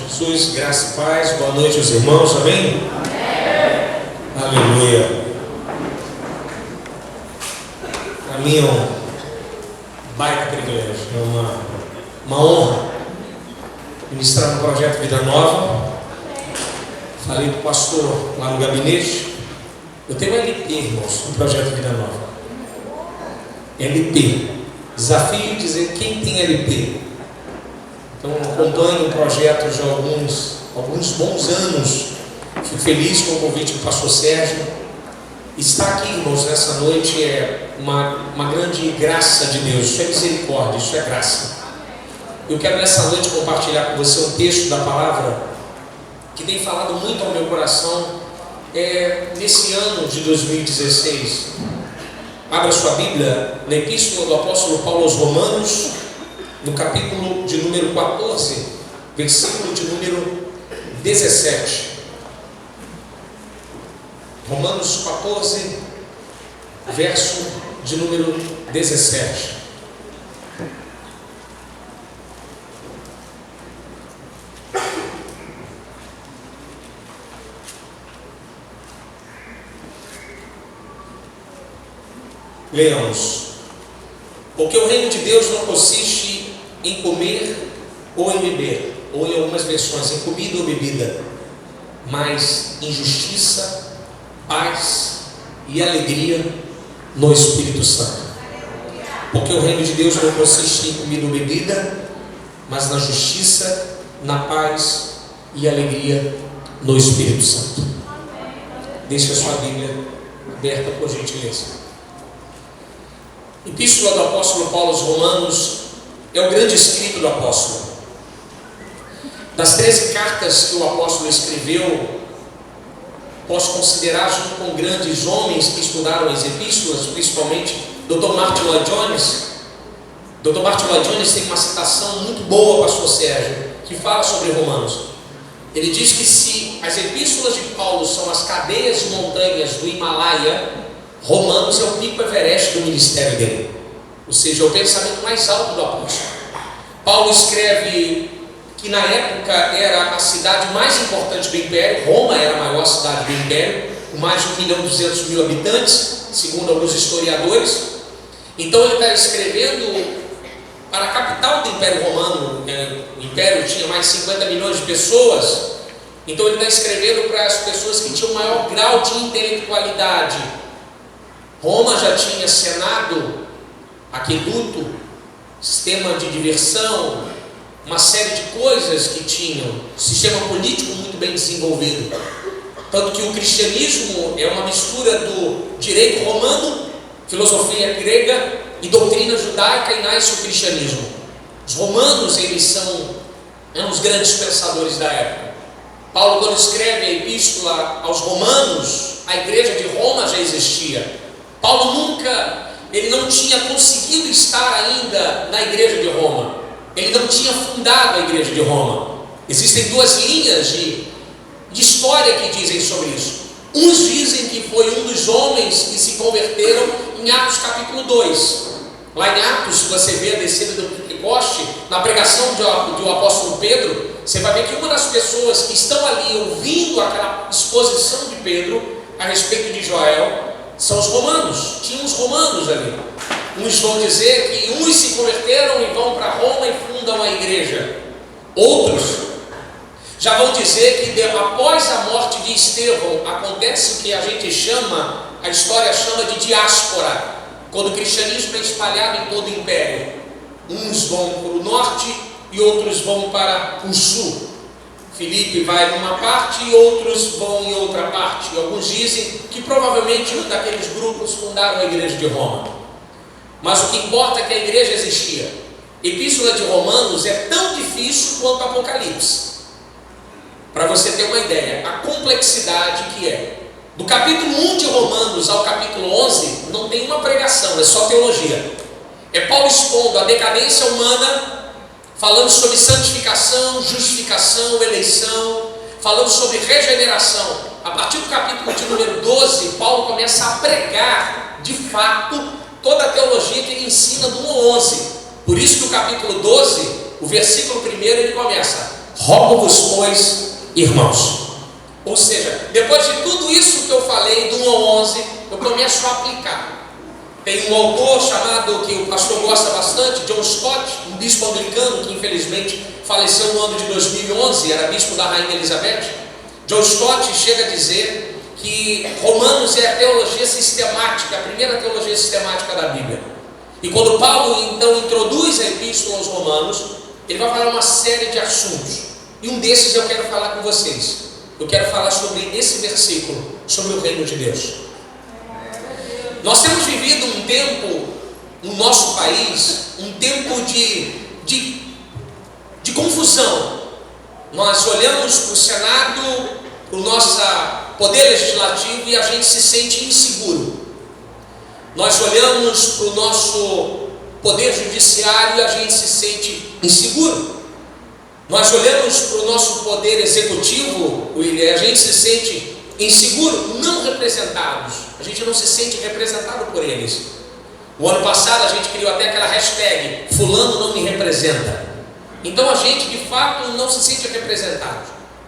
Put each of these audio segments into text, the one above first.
Jesus, graça e paz, boa noite aos irmãos, amém? Aleluia. Para mim é um baita privilégio, é uma honra ministrar no projeto Vida Nova. Falei para o pastor lá no gabinete, eu tenho um LP, irmãos, no projeto Vida Nova. LP, desafio dizer quem tem LP. Então acompanho o projeto já há alguns bons anos. Fico feliz com o convite do pastor Sérgio. Estar aqui, irmãos, nessa noite é uma grande graça de Deus. Isso é misericórdia, isso é graça. Eu quero nessa noite compartilhar com você um texto da palavra que tem falado muito ao meu coração nesse ano de 2016. Abra sua Bíblia na Epístola do Apóstolo Paulo aos Romanos, no capítulo de número 14, versículo de número 17. Romanos 14, verso de número 17. Leamos. Porque o reino de Deus não consiste em comer ou em beber, ou em algumas versões, em comida ou bebida, mas em justiça, paz e alegria no Espírito Santo. Porque o reino de Deus não consiste em comida ou bebida, mas na justiça, na paz e alegria no Espírito Santo. Deixe a sua Bíblia aberta, por gentileza. Epístola do apóstolo Paulo aos Romanos é o grande escrito do apóstolo. Das 13 cartas que o apóstolo escreveu, posso considerar, junto com grandes homens que estudaram as epístolas, principalmente Dr. Martin Lloyd-Jones. Dr. Martin Lloyd-Jones tem uma citação muito boa, pastor Sérgio, que fala sobre Romanos. Ele diz que se as epístolas de Paulo são as cadeias de montanhas do Himalaia, Romanos é o pico Everest do ministério dele, ou seja, é o pensamento mais alto do apóstolo. Paulo escreve que na época era a cidade mais importante do império. Roma era a maior cidade do império, com mais de 1.200.000 habitantes, segundo alguns historiadores. Então ele está escrevendo para a capital do Império Romano. O império tinha mais de 50 milhões de pessoas. Então ele está escrevendo para as pessoas que tinham maior grau de intelectualidade. Roma já tinha senado, aqueduto, sistema de diversão, uma série de coisas que tinham, sistema político muito bem desenvolvido. Tanto que o cristianismo é uma mistura do direito romano, filosofia grega e doutrina judaica, e nasce o cristianismo. Os romanos, eles eram os grandes pensadores da época. Paulo, quando escreve a epístola aos romanos, a igreja de Roma já existia. Paulo ele não tinha conseguido estar ainda na igreja de Roma. Ele não tinha fundado a igreja de Roma. Existem duas linhas de história que dizem sobre isso. Uns dizem que foi um dos homens que se converteram em Atos capítulo 2. Lá em Atos, você vê a descida do Pentecoste, na pregação do apóstolo Pedro, você vai ver que uma das pessoas que estão ali ouvindo aquela exposição de Pedro a respeito de Joel são os romanos. Tinha uns romanos ali. Uns vão dizer que uns se converteram e vão para Roma e fundam a igreja. Outros já vão dizer que após a morte de Estevão acontece o que a história chama de diáspora, quando o cristianismo é espalhado em todo o império. Uns vão para o norte e outros vão para o sul. Filipe vai numa parte e outros vão em outra parte. E alguns dizem que provavelmente um daqueles grupos fundaram a igreja de Roma. Mas o que importa é que a igreja existia. Epístola de Romanos é tão difícil quanto Apocalipse. Para você ter uma ideia, a complexidade que é. Do capítulo 1 de Romanos ao capítulo 11, não tem uma pregação, é só teologia. É Paulo expondo a decadência humana, falando sobre santificação, justificação, eleição, falando sobre regeneração. A partir do capítulo de número 12, Paulo começa a pregar, de fato, toda a teologia que ele ensina do 1 ao 11. Por isso que o capítulo 12, o versículo 1, ele começa: Rogo-vos, pois, irmãos. Ou seja, depois de tudo isso que eu falei, do 1 ao 11, eu começo a aplicar. Tem um autor chamado, que o pastor gosta bastante, John Stott, um bispo anglicano que infelizmente faleceu no ano de 2011, era bispo da Rainha Elizabeth. John Stott chega a dizer que Romanos é a teologia sistemática, a primeira teologia sistemática da Bíblia. E quando Paulo então introduz a epístola aos Romanos, ele vai falar uma série de assuntos. E um desses eu quero falar com vocês. Eu quero falar sobre esse versículo, sobre o reino de Deus. Nós temos vivido um tempo no nosso país, um tempo de confusão. Nós olhamos para o Senado, para o nosso poder legislativo e a gente se sente inseguro. Nós olhamos para o nosso poder judiciário e a gente se sente inseguro. Nós olhamos para o nosso poder executivo, e a gente se sente inseguro, não representados. A gente não se sente representado por eles. O ano passado a gente criou até aquela hashtag, fulano não me representa. Então a gente de fato não se sente representado.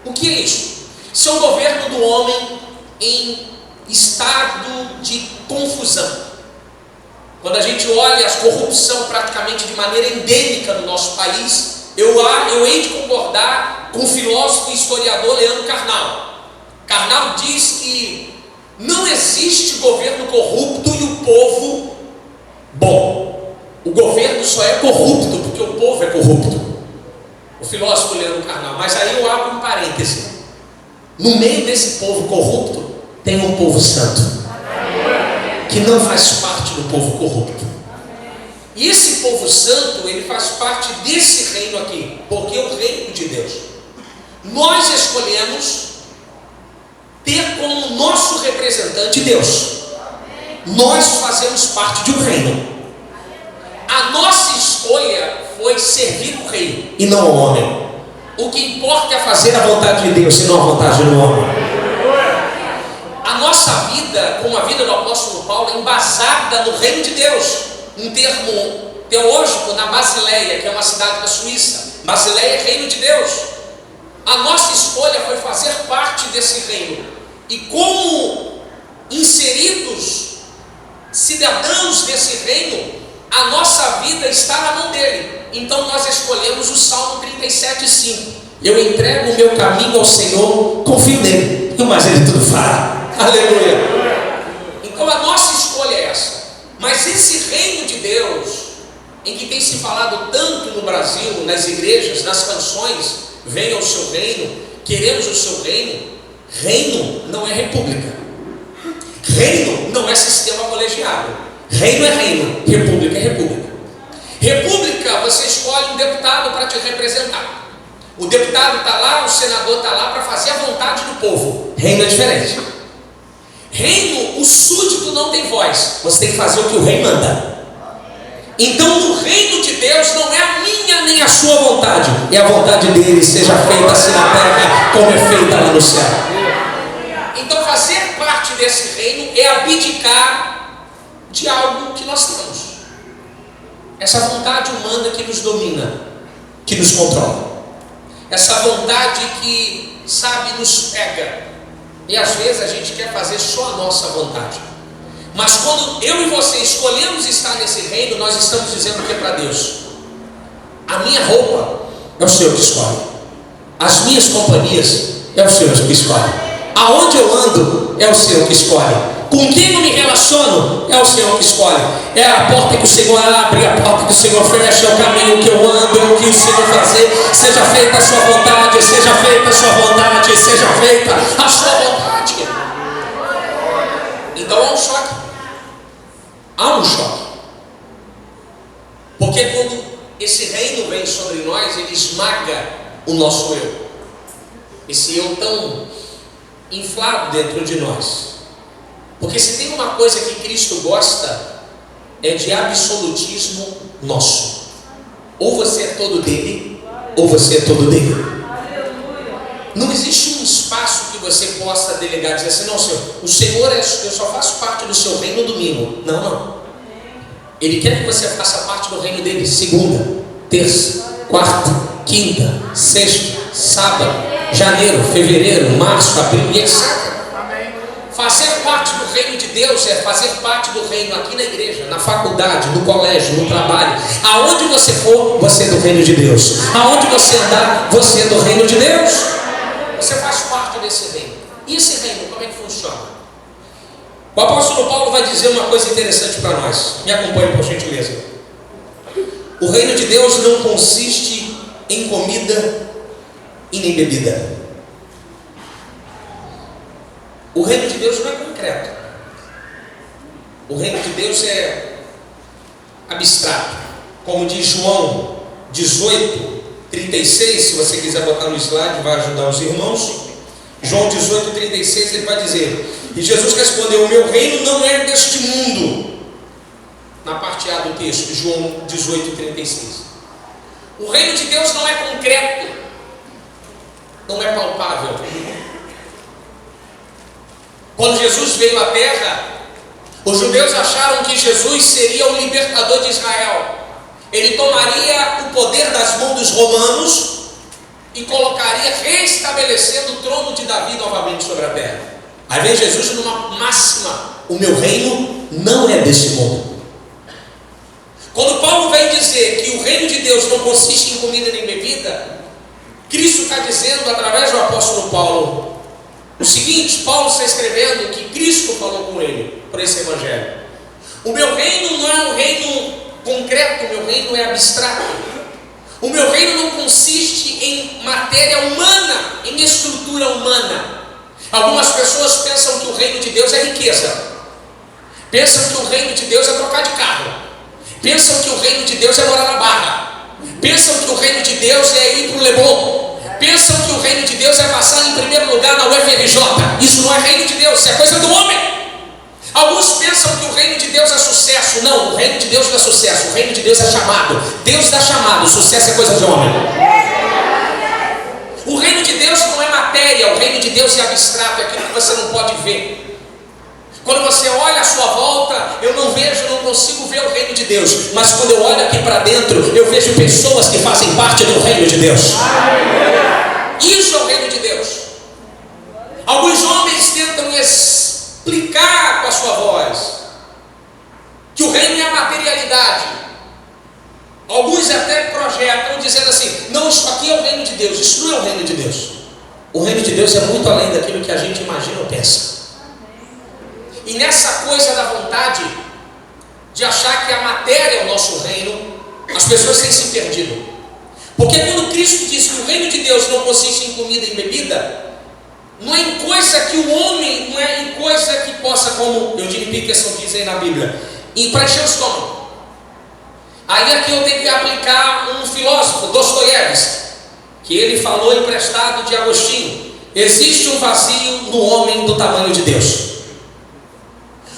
O que é isso? Isso é o governo do homem em estado de confusão. Quando a gente olha a corrupção praticamente de maneira endêmica no nosso país, eu hei de concordar com o filósofo e historiador Leandro Carnal. Carnal diz que não existe governo corrupto e o povo bom. O governo só é corrupto porque o povo é corrupto. O filósofo Leandro Carnal. Mas aí eu abro um parêntese. No meio desse povo corrupto tem um povo santo, que não faz parte do povo corrupto. E esse povo santo, ele faz parte desse reino aqui, porque é o reino de Deus. Nós escolhemos ter como nosso representante Deus. Nós fazemos parte de um reino. A nossa escolha foi servir o rei e não o homem. O que importa é fazer a vontade de Deus e não a vontade do homem. A nossa vida, como a vida do apóstolo Paulo, é embasada no reino de Deus. Um termo teológico na Basileia, que é uma cidade da Suíça. Basileia é reino de Deus. A nossa escolha foi fazer parte desse reino. E como inseridos, cidadãos desse reino, a nossa vida está na mão dele. Então nós escolhemos o Salmo 37:5. Eu entrego o meu caminho ao Senhor, confio nele, e o mais ele tudo fará. Aleluia. Então a nossa escolha é essa. Mas esse reino de Deus, em que tem se falado tanto no Brasil, nas igrejas, nas canções, venha o seu reino, queremos o seu reino. Reino não é república. Reino não é sistema colegiado. Reino é reino, república é república. República, você escolhe um deputado para te representar. O deputado está lá, o senador está lá para fazer a vontade do povo. Reino é diferente. Reino, o súdito não tem voz. Você tem que fazer o que o rei manda. Então no reino de Deus não é a minha nem a sua vontade, é a vontade dele, seja feita assim na terra como é feita lá no céu. Então fazer parte desse reino é abdicar de algo que nós temos. Essa vontade humana que nos domina, que nos controla. Essa vontade que, sabe, nos pega. E às vezes a gente quer fazer só a nossa vontade. Mas quando eu e você escolhemos estar nesse reino, nós estamos dizendo que é para Deus. A minha roupa é o Senhor que escolhe. As minhas companhias é o Senhor que escolhe. Aonde eu ando é o Senhor que escolhe. Com quem eu me relaciono é o Senhor que escolhe. É a porta que o Senhor abre, a porta que o Senhor fecha, é o caminho que eu ando, é o que o Senhor fazer. Seja feita a sua vontade, seja feita a sua vontade, seja feita a sua vontade. Então há um choque. Há um choque. Porque quando esse reino vem sobre nós, ele esmaga o nosso eu. Esse eu tão inflado dentro de nós. Porque se tem uma coisa que Cristo gosta, é de absolutismo nosso. Ou você é todo dele, ou você é todo dele. Não existe um espaço que você possa delegar e dizer assim, não, Senhor, o Senhor eu só faço parte do seu reino no domingo. Não, não. Ele quer que você faça parte do reino dele segunda, terça, quarta, quinta, sexta. sábado, janeiro, fevereiro, março, abril e etc. Fazer parte do reino de Deus é fazer parte do reino aqui na igreja, na faculdade, no colégio, no trabalho. Aonde você for, você é do reino de Deus. Aonde você andar, você é do reino de Deus. Você faz parte desse reino. E esse reino, como é que funciona? O apóstolo Paulo vai dizer uma coisa interessante para nós. Me acompanhe, por gentileza. O reino de Deus não consiste em comida e nem bebida. O reino de Deus não é concreto. O reino de Deus é abstrato. Como diz João 18:36, se você quiser botar no slide, vai ajudar os irmãos. João 18:36, ele vai dizer: e Jesus respondeu: o meu reino não é deste mundo. Na parte A do texto, João 18:36. O reino de Deus não é concreto, não é palpável. Quando Jesus veio à terra, os judeus acharam que Jesus seria o libertador de Israel. Ele tomaria o poder das mãos dos romanos e colocaria, restabelecendo o trono de Davi novamente sobre a terra. Aí vem Jesus numa máxima: o meu reino não é desse mundo. Quando Paulo vem dizer que o reino de Deus não consiste em comida nem bebida, Cristo está dizendo através do apóstolo Paulo o seguinte: Paulo está escrevendo que Cristo falou com ele por esse evangelho. O meu reino não é um reino concreto, o meu reino é abstrato. O meu reino não consiste em matéria humana, em estrutura humana. Algumas pessoas pensam que o reino de Deus é riqueza, pensam que o reino de Deus é trocar de carro, pensam que o reino de Deus é morar na Barra, pensam que o reino de Deus é ir para o Leblon, pensam que o reino de Deus é passar em primeiro lugar na UFRJ. Isso não é reino de Deus, isso é coisa do homem. Alguns pensam que o reino de Deus é sucesso. Não, o reino de Deus não é sucesso, o reino de Deus é chamado. Deus dá chamado, sucesso é coisa de homem. O reino de Deus não é matéria, o reino de Deus é abstrato, é aquilo que você não pode ver. Quando você olha à sua volta, eu não vejo, não consigo ver o reino de Deus. Mas quando eu olho aqui para dentro, eu vejo pessoas que fazem parte do reino de Deus. Isso é o reino de Deus. Alguns homens tentam explicar com a sua voz que o reino é a materialidade. Alguns até projetam dizendo assim: não, isso aqui é o reino de Deus. Isso não é o reino de Deus. O reino de Deus é muito além daquilo que a gente imagina ou pensa. E nessa coisa da vontade de achar que a matéria é o nosso reino, as pessoas têm se perdido. Porque quando Cristo diz que o reino de Deus não consiste em comida e bebida, não é em coisa que o homem, não é em coisa que possa, como Eugene Peterson diz aí na Bíblia, em preencher o estômago. Aí aqui eu tenho que aplicar um filósofo, Dostoiévski, que ele falou emprestado de Agostinho: existe um vazio no homem do tamanho de Deus.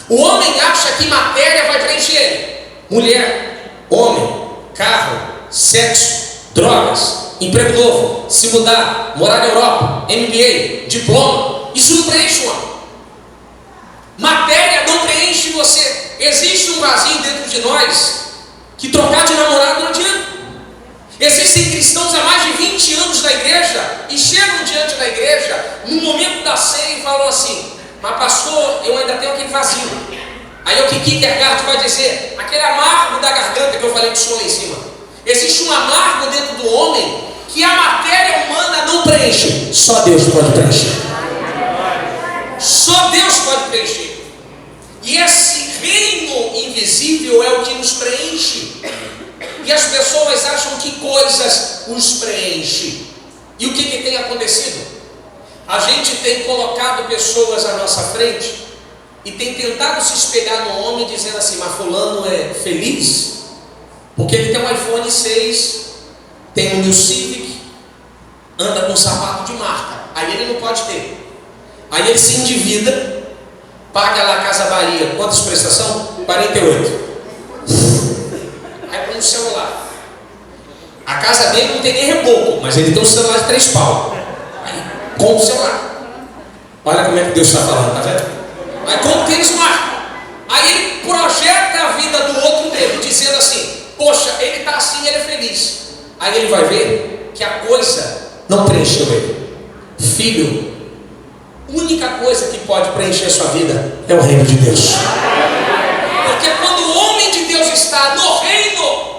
O homem acha que matéria vai preencher ele. Mulher, homem, carro, sexo, drogas, emprego novo, se mudar, morar na Europa, MBA, diploma. Isso não preenche o homem. Matéria não preenche você. Existe um vazio dentro de nós que trocar de namorado não adianta. Existem cristãos há mais de 20 anos na igreja e chegam diante da igreja no momento da ceia e falam assim: mas pastor, eu ainda tenho aquele vazio. Aí o que Kierkegaard vai dizer? Aquele amargo da garganta que eu falei do senhor lá em cima. Existe um amargo dentro do homem que a matéria humana não preenche. Só Deus pode preencher. Só Deus pode preencher. E esse reino invisível é o que nos preenche. E as pessoas acham que coisas os preenchem. E o que tem acontecido? A gente tem colocado pessoas à nossa frente e tem tentado se espelhar no homem, dizendo assim: mas fulano é feliz porque ele tem um iPhone 6, tem um New Civic, anda com um sapato de marca. Aí ele não pode ter. Aí ele se endivida, paga lá a Casa Bahia, quantas prestações? 48. Aí põe um celular. A casa dele não tem nem reboco, mas ele tem um celular de 3 pau. Com o celular. Olha como é que Deus está falando, tá vendo? Aí como que eles marcam? Aí ele projeta a vida do outro dele, dizendo assim: poxa, ele está assim, ele é feliz. Aí ele vai ver que a coisa não preencheu ele. Filho, a única coisa que pode preencher a sua vida é o reino de Deus. Porque quando o homem de Deus está no reino,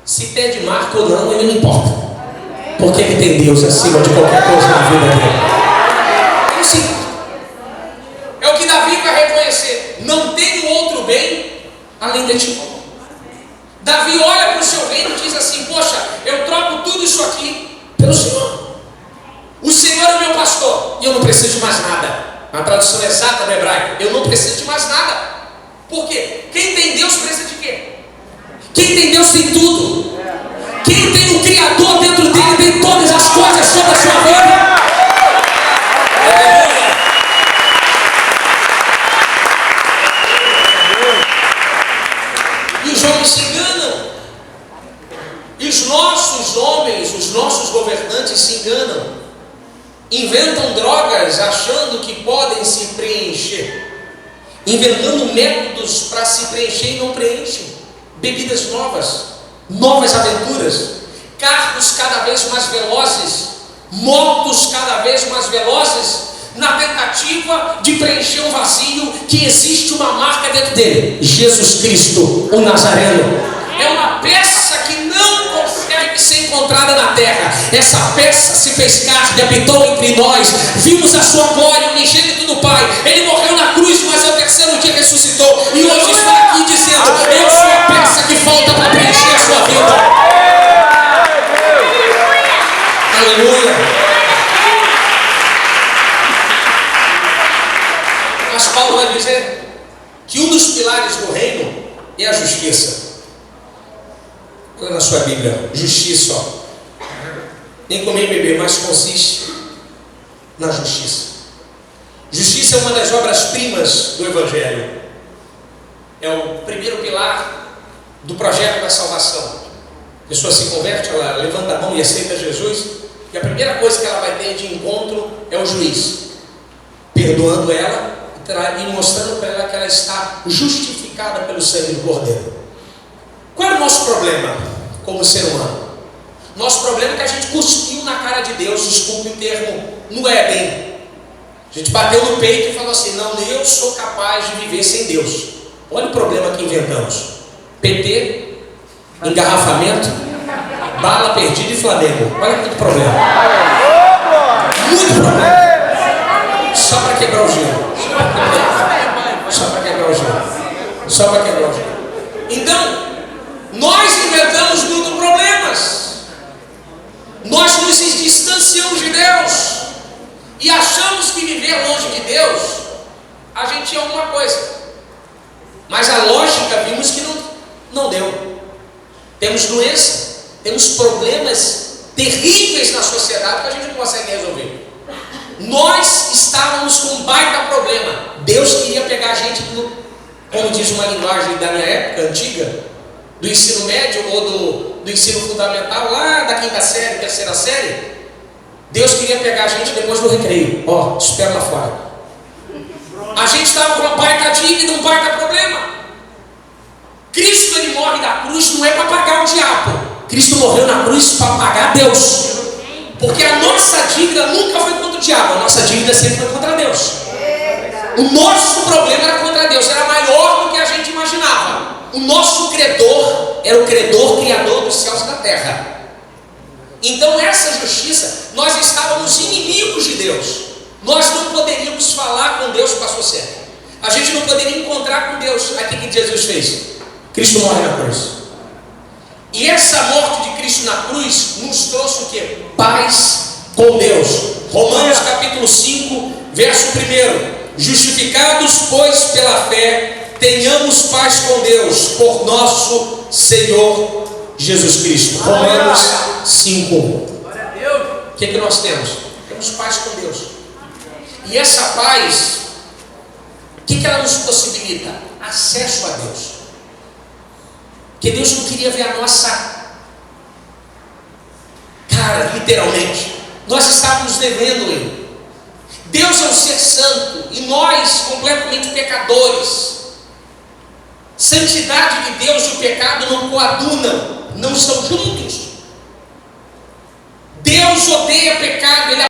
se tem de marca ou não, ele não importa. Porque ele tem Deus acima de qualquer coisa na vida dele. Ele se importa. É o que Davi vai reconhecer. Não tenho outro bem além de ti. Davi olha para o seu reino e diz assim: poxa, eu troco tudo isso aqui pelo Senhor. O Senhor é o meu pastor e eu não preciso de mais nada. Na tradução exata do hebraico, eu não preciso de mais nada. Por quê? Quem tem Deus precisa de quê? Quem tem Deus tem tudo. Quem tem o Criador dentro dele tem todas as coisas sobre a sua vida. E os homens se enganam. E os nossos homens, os nossos governantes se enganam. Inventam drogas achando que podem se preencher. Inventando métodos para se preencher e não preenchem. Bebidas novas, novas aventuras, carros cada vez mais velozes, motos cada vez mais velozes, na tentativa de preencher um vazio que existe uma marca dentro dele: Jesus Cristo, o Nazareno. É uma peça que não consegue ser encontrada na terra. Essa peça se fez carne, habitou entre nós. Vimos a sua glória, o unigênito do Pai. Ele morreu na cruz, mas ao terceiro dia ressuscitou. E hoje está aqui dizendo: eu sou a peça que falta para preencher a sua vida. Aleluia. Mas Paulo vai dizer que um dos pilares do reino é a justiça. Olha na sua Bíblia, justiça, ó. Nem comer e beber, mas consiste na justiça. Justiça é uma das obras-primas do Evangelho. É o primeiro pilar do projeto da salvação. A pessoa se converte, ela levanta a mão e aceita Jesus, e a primeira coisa que ela vai ter de encontro é o juiz, perdoando ela e mostrando para ela que ela está justificada pelo sangue do Cordeiro. Qual é o nosso problema como ser humano? Nosso problema é que a gente cuspiu na cara de Deus, desculpe o termo, no Éden. A gente bateu no peito e falou assim: não, eu sou capaz de viver sem Deus. Olha o problema que inventamos: PT, engarrafamento, bala perdida e Flamengo. Olha muito problema. Muito problema. Só para quebrar o gelo. Só para quebrar o gelo. Só para quebrar o gelo. Então, nós inventamos muitos problemas. Nós nos distanciamos de Deus e achamos que viver longe de Deus a gente é alguma coisa. Mas a lógica vimos que não deu. Temos doença, temos problemas terríveis na sociedade que a gente não consegue resolver. Nós estávamos com um baita problema. Deus queria pegar a gente, como diz uma linguagem da minha época antiga, do ensino médio ou do ensino fundamental, lá da quinta série, terceira série. Deus queria pegar a gente depois do recreio. Ó, espera lá fora. A gente estava com uma baita dívida, um baita problema. Cristo, ele morre da cruz não é para pagar o diabo. Cristo morreu na cruz para pagar Deus. Porque a nossa dívida nunca foi contra o diabo, a nossa dívida sempre foi contra Deus. O nosso problema era contra Deus, era maior do que a gente imaginava. O nosso credor era o credor criador dos céus e da terra. Então essa justiça, nós estávamos inimigos de Deus. Nós não poderíamos falar com Deus, pastor Sérgio. A gente não poderia encontrar com Deus. Aí o que Jesus fez? Cristo morre na cruz. E essa morte de Cristo na cruz nos trouxe o quê? Paz com Deus. Romanos capítulo 5, verso 1. Justificados, pois, pela fé, tenhamos paz com Deus, por nosso Senhor Jesus Cristo. Romanos 5. O que nós temos? Temos paz com Deus. E essa paz, o que ela nos possibilita? Acesso a Deus. Porque Deus não queria ver a nossa cara, literalmente. Nós estávamos devendo Ele. Deus é um ser santo e nós completamente pecadores. Santidade de Deus e o pecado não coadunam, não estão juntos. Deus odeia pecado,